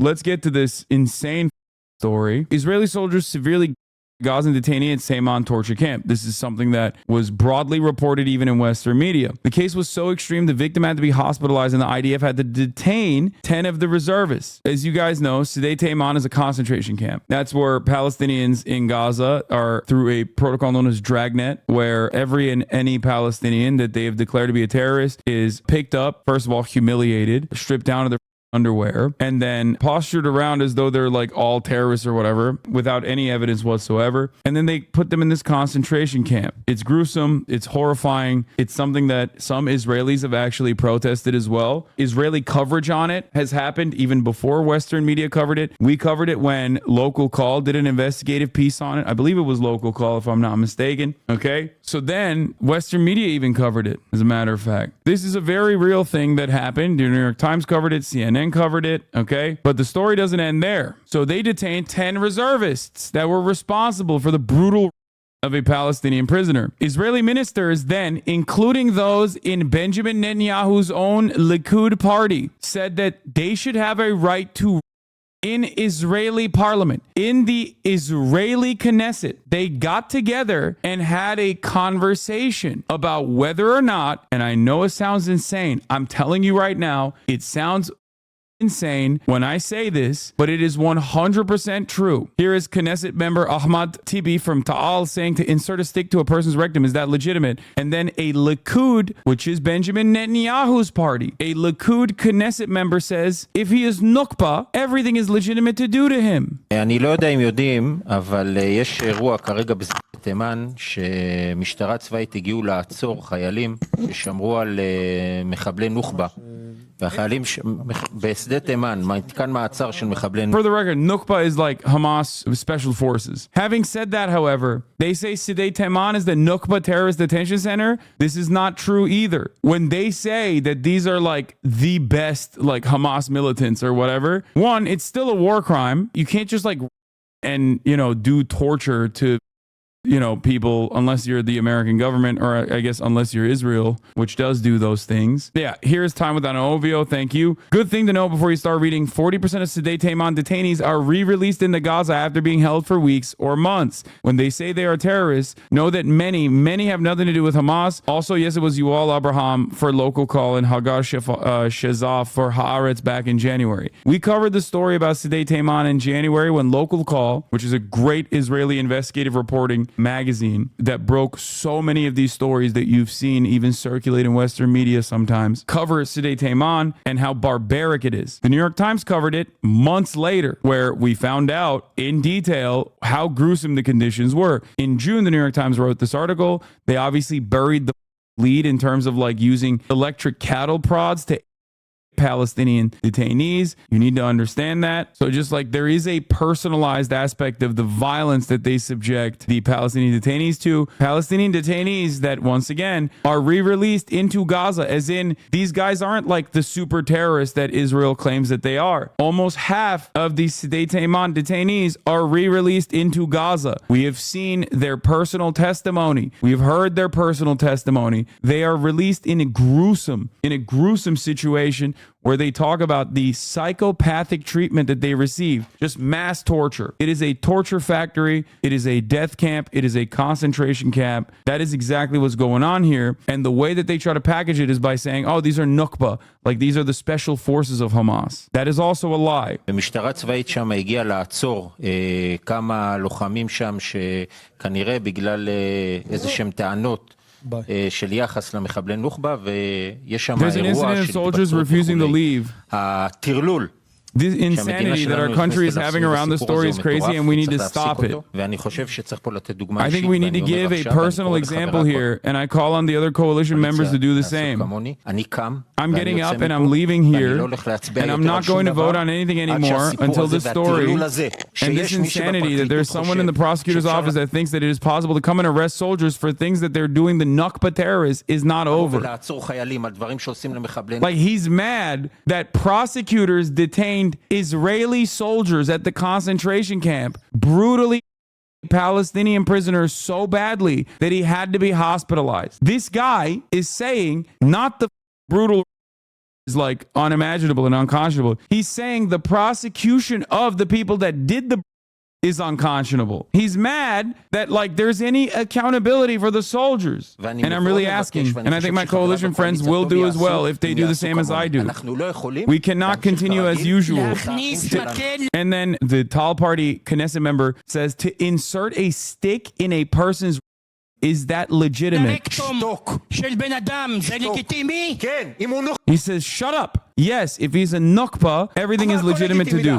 let's get to this insane story. Israeli soldiers severely Gazan detainee at Seyman torture camp. This is something that was broadly reported even in Western media. The case was so extreme, the victim had to be hospitalized and the IDF had to detain 10 of the reservists. As you guys know, Sde Tayman is a concentration camp. That's where Palestinians in Gaza are through a protocol known as Dragnet, where every and any Palestinian that they have declared to be a terrorist is picked up, first of all, humiliated, stripped down to their underwear, and then postured around as though they're like all terrorists or whatever without any evidence whatsoever. And then they put them in this concentration camp. It's gruesome. It's horrifying. It's something that some Israelis have actually protested as well. Israeli coverage on it has happened even before Western media covered it. We covered it when Local Call did an investigative piece on it. I believe it was Local Call, if I'm not mistaken. Okay. So then Western media even covered it, as a matter of fact. This is a very real thing that happened. The New York Times covered it. CNN covered it, okay? But the story doesn't end there. So they detained 10 reservists that were responsible for the brutal of a Palestinian prisoner. Israeli ministers then, including those in Benjamin Netanyahu's own Likud party, said that they should have a right to in Israeli parliament, in the Israeli Knesset, they got together and had a conversation about whether or not, and I know it sounds insane, I'm telling you right now, it sounds insane when I say this, but it is 100% true. Here is Knesset member Ahmad Tibi from Ta'al saying to insert a stick to a person's rectum, is that legitimate? And then a Likud, which is Benjamin Netanyahu's party, a Likud Knesset member says, if he is Nukba, everything is legitimate to do to him. אני לא יודע אם יודעים, אבל יש אירוע כרגע בתימן שמשטרה צבאית הגיעו לעצור חיילים ששמרו על מחבלי נוח'בה. For the record, Nukba is like Hamas special forces. Having said that, however, they say Sde Tayman is the Nukba terrorist detention center. This is not true either. When they say that these are like the best like Hamas militants or whatever, one, it's still a war crime. You can't just like and do torture to people, unless you're the American government, or I guess unless you're Israel, which does do those things. Yeah, here's time without an OVO. Thank you. Good thing to know before you start reading. 40% of Sde Tayman detainees are re-released into Gaza after being held for weeks or months. When they say they are terrorists, know that many have nothing to do with Hamas. Also, yes, it was Yuval Abraham for Local Call and Hagar Shezaf for Haaretz back in January. We covered the story about Sde Tayman in January when Local Call, which is a great Israeli investigative reporting magazine that broke so many of these stories that you've seen even circulate in Western media sometimes, cover Sde Tayman and how barbaric it is. The New York Times covered it months later, where we found out in detail how gruesome the conditions were. In June, the New York Times wrote this article. They obviously buried the lead in terms of like using electric cattle prods to Palestinian detainees. You need to understand that. So just like there is a personalized aspect of the violence that they subject the Palestinian detainees to, Palestinian detainees that once again are re-released into Gaza, as in these guys aren't like the super terrorists that Israel claims that they are. Almost half of the Sde Tayman detainees are re-released into Gaza. We have seen their personal testimony. We've heard their personal testimony. They are released in a gruesome situation where they talk about the psychopathic treatment that they receive, just mass torture. It is a torture factory. It is a death camp. It is a concentration camp. That is exactly what's going on here. And the way that they try to package it is by saying, oh, these are Nukba, like these are the special forces of Hamas. That is also a lie. המשטרה צבאית שם הגיעה לעצור כמה לוחמים שם שכנראה בגלל איזה שהם טענות של יחס למחבלי נוח'בה, ויש שם אירוע של התבטאות הטרלול. This insanity that our country is having around the story is crazy, and we need to stop it. I think we need to give a personal example here, and I call on the other coalition members to do the same. I'm getting up and I'm leaving here, and I'm not going to vote on anything anymore until this story and this insanity that there's someone in the prosecutor's office that thinks that it is possible to come and arrest soldiers for things that they're doing the Nakba terrorists is not over. Like, he's mad that prosecutors detained Israeli soldiers at the concentration camp, brutally Palestinian prisoners so badly that he had to be hospitalized. This guy is saying not the brutal is like unimaginable and unconscionable. He's saying the prosecution of the people that did the is unconscionable. He's mad that like there's any accountability for the soldiers. And I'm really asking, and I think my coalition friends will do as well if they do the same as I do. We cannot continue as usual. And then the Tal Party Knesset member says to insert a stick in a person's, is that legitimate? He says, shut up. Yes, if he's a nukba, everything is legitimate to do.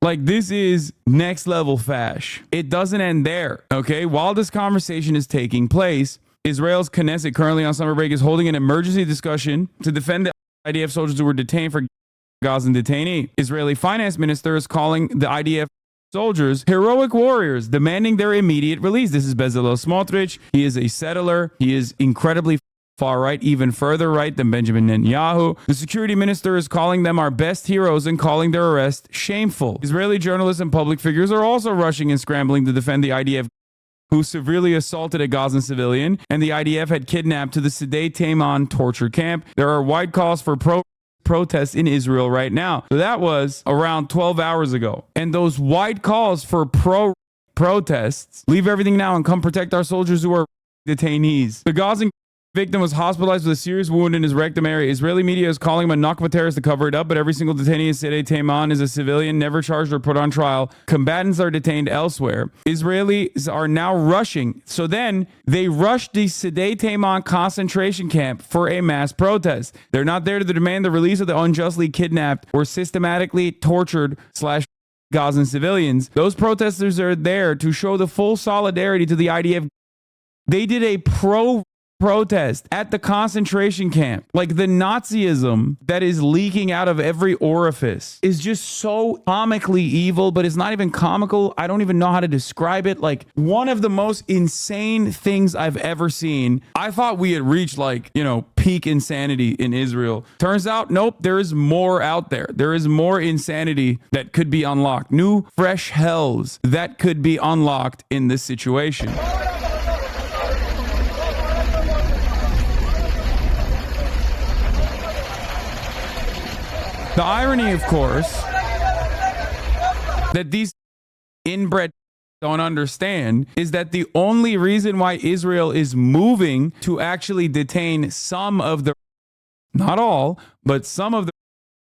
Like, this is next level fash. It doesn't end there, okay? While this conversation is taking place, Israel's Knesset, currently on summer break, is holding an emergency discussion to defend the IDF soldiers who were detained for Gazan detainee. Israeli finance minister is calling the IDF soldiers heroic warriors, demanding their immediate release. This is Bezalel Smotrich. He is a settler. He is incredibly far right, even further right than Benjamin Netanyahu. The security minister is calling them our best heroes and calling their arrest shameful. Israeli journalists and public figures are also rushing and scrambling to defend the IDF, who severely assaulted a Gazan civilian, and the IDF had kidnapped to the Sdei Taman torture camp. There are wide calls for protests in Israel right now. So that was around 12 hours ago. And those wide calls for protests, leave everything now and come protect our soldiers who are detainees. The Gazan victim was hospitalized with a serious wound in his rectum area. Israeli media is calling him a Nakba terrorist to cover it up, but every single detainee in Sdei Taman is a civilian, never charged or put on trial. Combatants are detained elsewhere. Israelis are now rushing. So then they rushed the Sdei Taman concentration camp for a mass protest. They're not there to demand the release of the unjustly kidnapped or systematically tortured / Gazan civilians. Those protesters are there to show the full solidarity to the IDF. They did a protest at the concentration camp. Like, the Nazism that is leaking out of every orifice is just so comically evil, but it's not even comical. I don't even know how to describe it. Like, one of the most insane things I've ever seen. I thought we had reached, like, peak insanity in Israel. Turns out, nope, there is more out there. There is more insanity that could be unlocked. New, fresh hells that could be unlocked in this situation. The irony, of course, that these inbred don't understand is that the only reason why Israel is moving to actually detain some of the, not all, but some of the,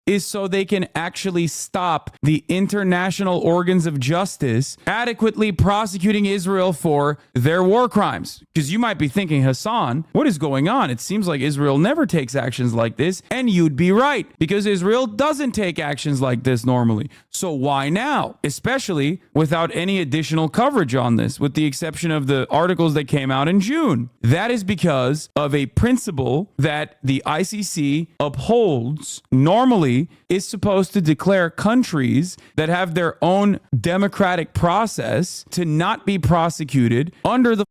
is so they can actually stop the international organs of justice adequately prosecuting Israel for their war crimes. Because you might be thinking, Hassan, what is going on? It seems like Israel never takes actions like this. And you'd be right, because Israel doesn't take actions like this normally. So why now? Especially without any additional coverage on this, with the exception of the articles that came out in June. That is because of a principle that the ICC upholds. Normally is supposed to declare countries that have their own democratic process to not be prosecuted under the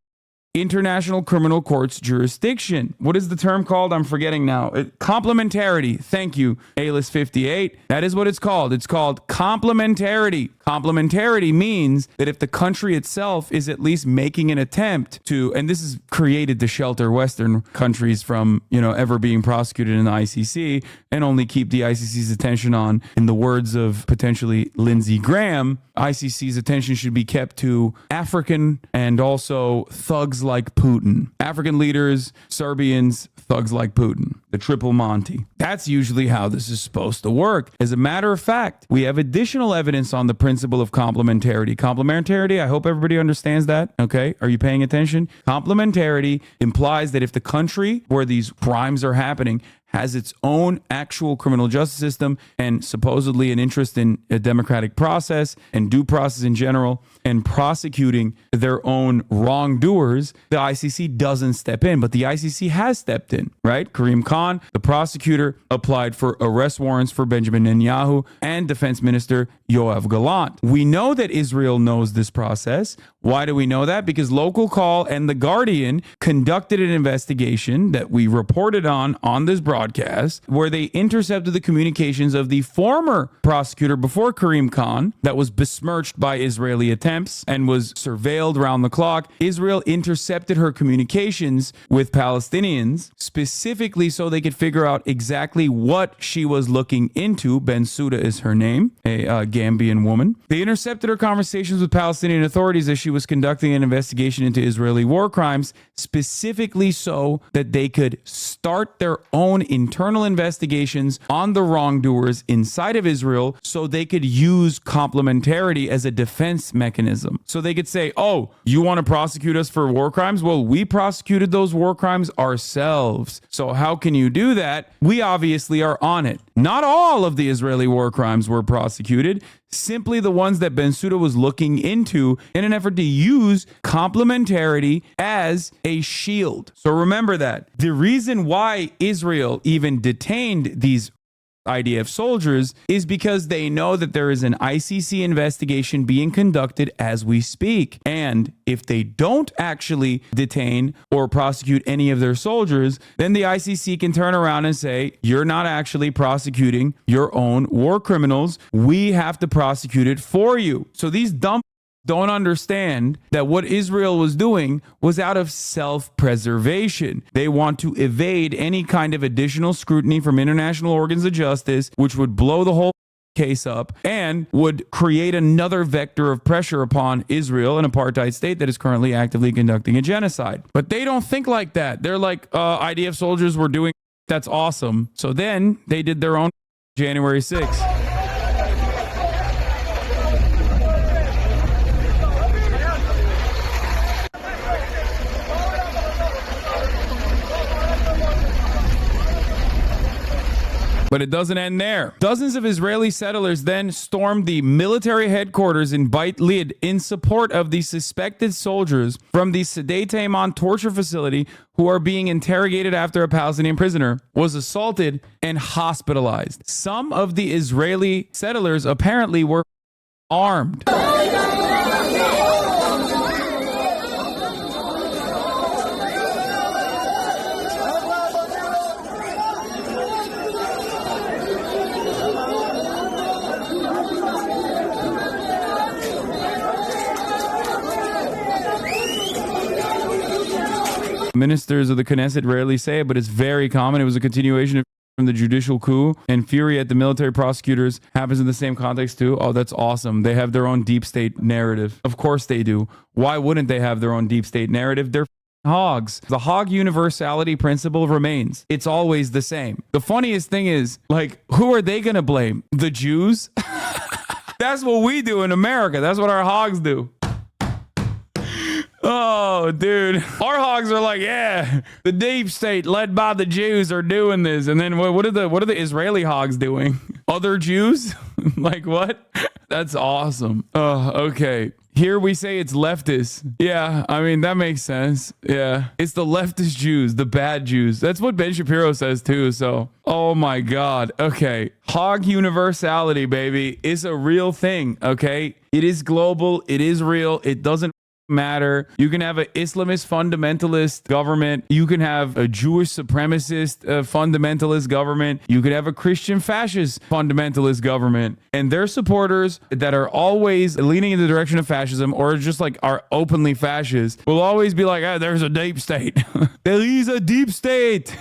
International Criminal Court's jurisdiction. What is the term called? I'm forgetting now. Complementarity. Thank you, A-List 58. That is what it's called. It's called complementarity. Complementarity means that if the country itself is at least making an attempt to, and this is created to shelter Western countries from, ever being prosecuted in the ICC and only keep the ICC's attention on, in the words of potentially Lindsey Graham, ICC's attention should be kept to African and also thugs like Putin. African leaders, Serbians, thugs like Putin. The triple Monty. That's usually how this is supposed to work. As a matter of fact, we have additional evidence on the principle of complementarity. Complementarity, I hope everybody understands that. Okay, are you paying attention? Complementarity implies that if the country where these crimes are happening has its own actual criminal justice system and supposedly an interest in a democratic process and due process in general and prosecuting their own wrongdoers, the ICC doesn't step in. But the ICC has stepped in, right? Karim Khan, the prosecutor, applied for arrest warrants for Benjamin Netanyahu and Defense Minister Yoav Gallant. We know that Israel knows this process. Why do we know that? Because Local Call and The Guardian conducted an investigation that we reported on this broadcast, where they intercepted the communications of the former prosecutor before Karim Khan that was besmirched by Israeli attempts and was surveilled round the clock. Israel intercepted her communications with Palestinians specifically so they could figure out exactly what she was looking into. Bensouda is her name, a Gambian woman. They intercepted her conversations with Palestinian authorities as she was conducting an investigation into Israeli war crimes, specifically so that they could start their own internal investigations on the wrongdoers inside of Israel, so they could use complementarity as a defense mechanism. So they could say, oh, you want to prosecute us for war crimes? Well, we prosecuted those war crimes ourselves. So how can you do that? We obviously are on it. Not all of the Israeli war crimes were prosecuted, simply the ones that Bensouda was looking into in an effort to use complementarity as a shield. So remember that. The reason why Israel even detained these IDF soldiers is because they know that there is an ICC investigation being conducted as we speak. And if they don't actually detain or prosecute any of their soldiers, then the ICC can turn around and say, you're not actually prosecuting your own war criminals. We have to prosecute it for you. So these dumb don't understand that what Israel was doing was out of self-preservation. They want to evade any kind of additional scrutiny from international organs of justice, which would blow the whole case up and would create another vector of pressure upon Israel, an apartheid state that is currently actively conducting a genocide. But they don't think like that. They're like, IDF soldiers were doing, that's awesome. So then they did their own January 6th. But it doesn't end there. Dozens of Israeli settlers then stormed the military headquarters in Beit Lid in support of the suspected soldiers from the Sdei Taiman torture facility who are being interrogated after a Palestinian prisoner was assaulted and hospitalized. Some of the Israeli settlers apparently were armed. Ministers of the Knesset rarely say it, but it's very common. It was a continuation from the judicial coup, and fury at the military prosecutors happens in the same context too. Oh, that's awesome. They have their own deep state narrative. Of course they do. Why wouldn't they have their own deep state narrative? They're hogs. The hog universality principle remains. It's always the same. The funniest thing is, like, who are they going to blame? The Jews? That's what we do in America. That's what our hogs do. Oh, dude. Our hogs are like, yeah, the deep state led by the Jews are doing this. And then what are the Israeli hogs doing? Other Jews? Like what? That's awesome. Oh, okay. Here we say it's leftist. Yeah, I mean, that makes sense. Yeah. It's the leftist Jews, the bad Jews. That's what Ben Shapiro says too. So, oh my God. Okay. Hog universality, baby, is a real thing. Okay. It is global. It is real. It doesn't matter. You can have an Islamist fundamentalist government. You can have a Jewish supremacist fundamentalist government. You could have a Christian fascist fundamentalist government. And their supporters that are always leaning in the direction of fascism or just like are openly fascist will always be like, there's a deep state. There is a deep state.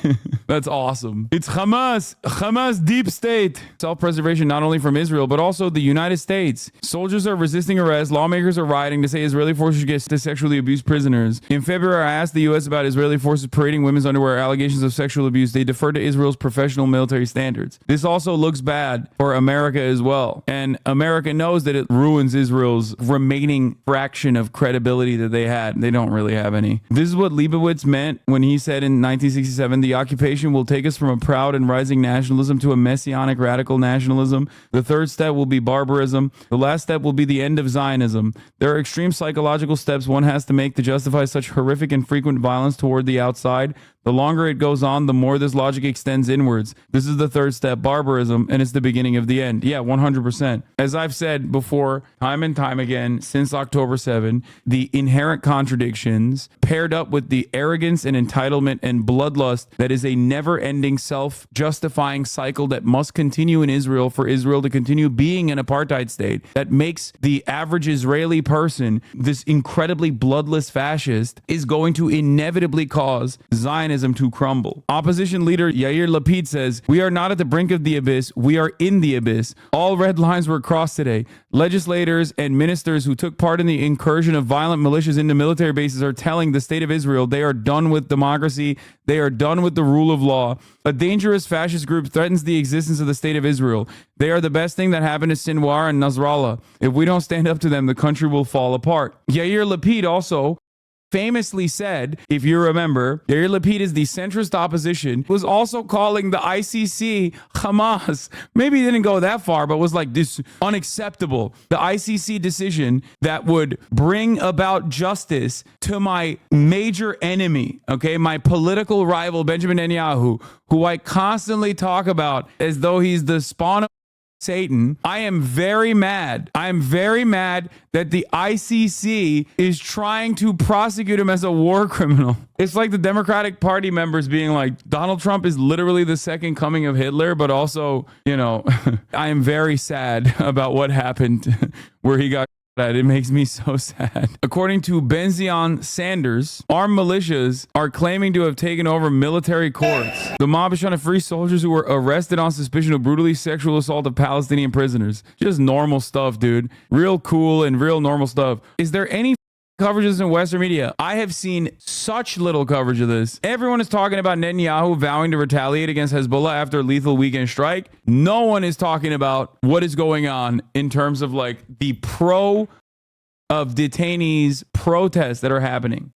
That's awesome. It's Hamas deep state. Self-preservation not only from Israel, but also the United States. Soldiers are resisting arrest. Lawmakers are rioting to say Israeli forces should get to sexually abused prisoners. In February, I asked the U.S. about Israeli forces parading women's underwear allegations of sexual abuse. They defer to Israel's professional military standards. This also looks bad for America as well. And America knows that it ruins Israel's remaining fraction of credibility that they had. They don't really have any. This is what Leibowitz meant when he said in 1967, the occupation transformation will take us from a proud and rising nationalism to a messianic radical nationalism. The third step will be barbarism. The last step will be the end of Zionism. There are extreme psychological steps one has to make to justify such horrific and frequent violence toward the outside. The longer it goes on, the more this logic extends inwards. This is the third step, barbarism, and it's the beginning of the end. Yeah, 100%. As I've said before, time and time again, since October 7, the inherent contradictions paired up with the arrogance and entitlement and bloodlust that is a never-ending self-justifying cycle that must continue in Israel for Israel to continue being an apartheid state, that makes the average Israeli person, this incredibly bloodless fascist, is going to inevitably cause Zionism to crumble. Opposition leader Yair Lapid says, "We are not at the brink of the abyss. We are in the abyss. All red lines were crossed today. Legislators and ministers who took part in the incursion of violent militias into military bases are telling the state of Israel they are done with democracy. They are done with the rule of law. A dangerous fascist group threatens the existence of the state of Israel. They are the best thing that happened to Sinwar and Nasrallah. If we don't stand up to them, the country will fall apart." Yair Lapid also famously said, if you remember, Yair Lapid is the centrist opposition, was also calling the ICC Hamas. Maybe he didn't go that far, but was like, this unacceptable. The ICC decision that would bring about justice to my major enemy, okay, my political rival, Benjamin Netanyahu, who I constantly talk about as though he's the spawn of Satan. I am very mad. I am very mad that the ICC is trying to prosecute him as a war criminal. It's like the Democratic Party members being like, Donald Trump is literally the second coming of Hitler, but also, you know, I am very sad about what happened where he got. It makes me so sad. According to Benzion Sanders, armed militias are claiming to have taken over military courts. The mob is trying to free soldiers who were arrested on suspicion of brutally sexual assault of Palestinian prisoners. Just normal stuff, dude. Real cool and real normal stuff. Is there any coverages in Western media? I have seen such little coverage of this. Everyone is talking about Netanyahu vowing to retaliate against Hezbollah after a lethal weekend strike. No one is talking about what is going on in terms of like the of detainees protests that are happening.